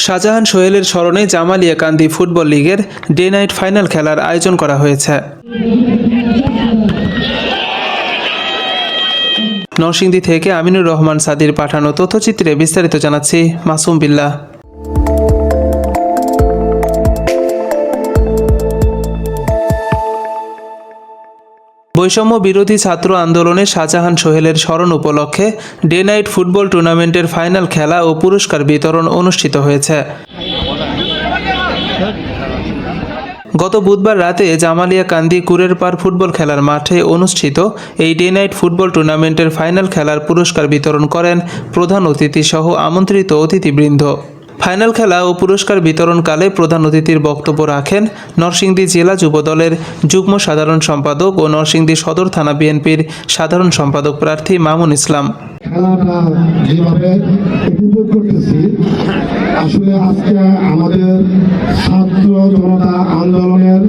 শাহজাহান সোহেলের স্মরণে জামালিয়া কান্দি ফুটবল লিগের day night final খেলার আয়োজন করা হয়েছে। নরসিংদী থেকে আমিনুর রহমান সাদির পাঠানো তথ্যচিত্রে বিস্তারিত জানাচ্ছি মাসুম বিল্লাহ। বৈষম্য বিরোধী ছাত্র আন্দোলনে শাহজাহান সোহেলের স্মরণ উপলক্ষে ডে নাইট ফুটবল টুর্নামেন্টের ফাইনাল খেলা ও পুরস্কার বিতরণ অনুষ্ঠিত হয়েছে। গত বুধবার রাতে জামালিয়া কান্দি কুরের পাড় ফুটবল খেলার মাঠে অনুষ্ঠিত এই ডে নাইট ফুটবল টুর্নামেন্টের ফাইনাল খেলার পুরস্কার বিতরণ করেন প্রধান অতিথি সহ আমন্ত্রিত অতিথিবৃন্দ। ফাইনাল খেলা ও পুরস্কার বিতরণকালে প্রধান অতিথির বক্তব্য রাখেন নরসিংদী জেলা যুবদলের যুগ্ম সাধারণ সম্পাদক ও নরসিংদী সদর থানা বিএনপির সাধারণ সম্পাদক প্রার্থী মামুন ইসলাম। খেলাটা যেভাবে উপভোগ করতেছি, আসলে আজকে আমাদের ছাত্র জনতা আন্দোলনের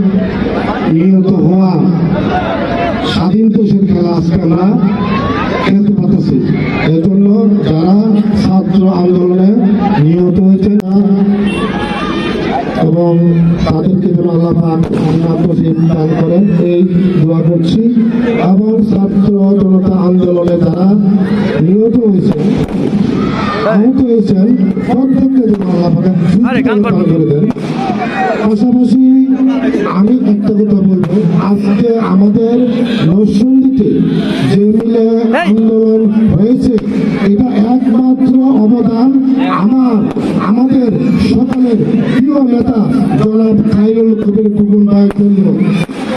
নিহত হওয়া স্বাধীন দেশের খেলা আজকে আমরা খেলতে পারতেছি। এর জন্য যারা ছাত্র আন্দোলনে নিহত হয়েছে এবং তাদেরকে যেন আল্লাহ পাক আত্মশীল দান করেন এই দোয়া করছি। আবার ছাত্র জনতা আন্দোলনে যারা নিহত হয়েছেন, আহত হয়েছেন, প্রত্যেককে যেন আল্লাহ পাক দান করে দেন। পাশাপাশি আমি একটা কথা বলবো, আজকে আমাদের নরসিংদীতে যে মিলে আন্দোলন হয়েছে, এটা একমাত্র অবদান আমাদের সকলের প্রিয় নেতা জনাব খায়রুল কবির খোকন ভাইয়ের জন্য।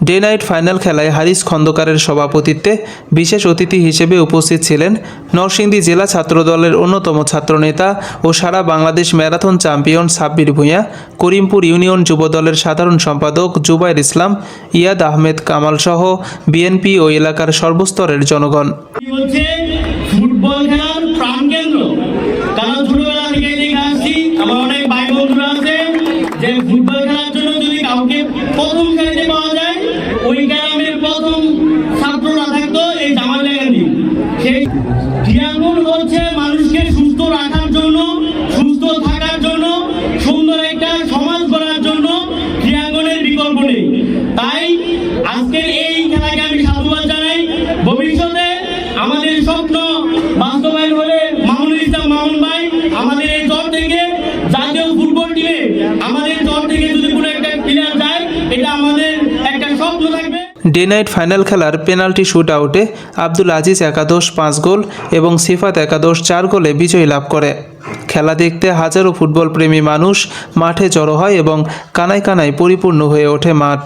ডে নাইট ফাইনাল খেলায় হারিস খন্দকারের সভাপতিত্বে বিশেষ অতিথি হিসেবে উপস্থিত ছিলেন নরসিংদী জেলা ছাত্রদলের অন্যতম ছাত্রনেতা ও সারা Bangladesh marathon champion Sabbir Bhuiyan, Karimpur union যুবদলের সাধারণ সম্পাদক জুবাইর ইসলাম, ইয়াদ আহমেদ কামাল সহ বিএনপি ও এলাকার সর্বস্তরের জনগণ। ফুটবল খেলার প্রাণকেন্দ্র, কারণ ছোটবেলা থেকে দেখে আসছি, আমার অনেক ভাই বন্ধুরা আছে যে ফুটবল খেলার জন্য যদি কাউকে প্রথম খেলতে পাওয়া যায়, ওই গ্রামের প্রথম ছাত্ররা থাকতো এই জামালিয়া কান্দি। সেই ক্রীড়াঙ্গন হচ্ছে মানুষকে সুস্থ রাখার জন্য, সুস্থ থাকার জন্য, সুন্দর একটা সমাজ গড়ার জন্য ক্রীড়াঙ্গনের বিকল্প নেই। তাই আজকের এই খেলাকে আমি সাধুবাদ জানাই। ভবিষ্যতে আমাদের স্বপ্ন বাস্তবায়ন হলে মামুন ইসলাম মামুন ভাই আমাদের এই দল থেকে জাতীয় ফুটবল টিমে আমাদের দল থেকে যদি কোনো একটা প্লেয়ার যায়, এটা আমাদের একটা স্বপ্ন থাকবে। ডে নাইট ফাইনাল খেলার পেনাল্টি শুট আউটে আব্দুল আজিজ একাদশ 5 গোল এবং সিফাত একাদশ 4 গোলে বিজয় লাভ করে। খেলা দেখতে হাজারো ফুটবল প্রেমী মানুষ মাঠে জড়ো হয় এবং কানায় কানায় পরিপূর্ণ হয়ে ওঠে মাঠ।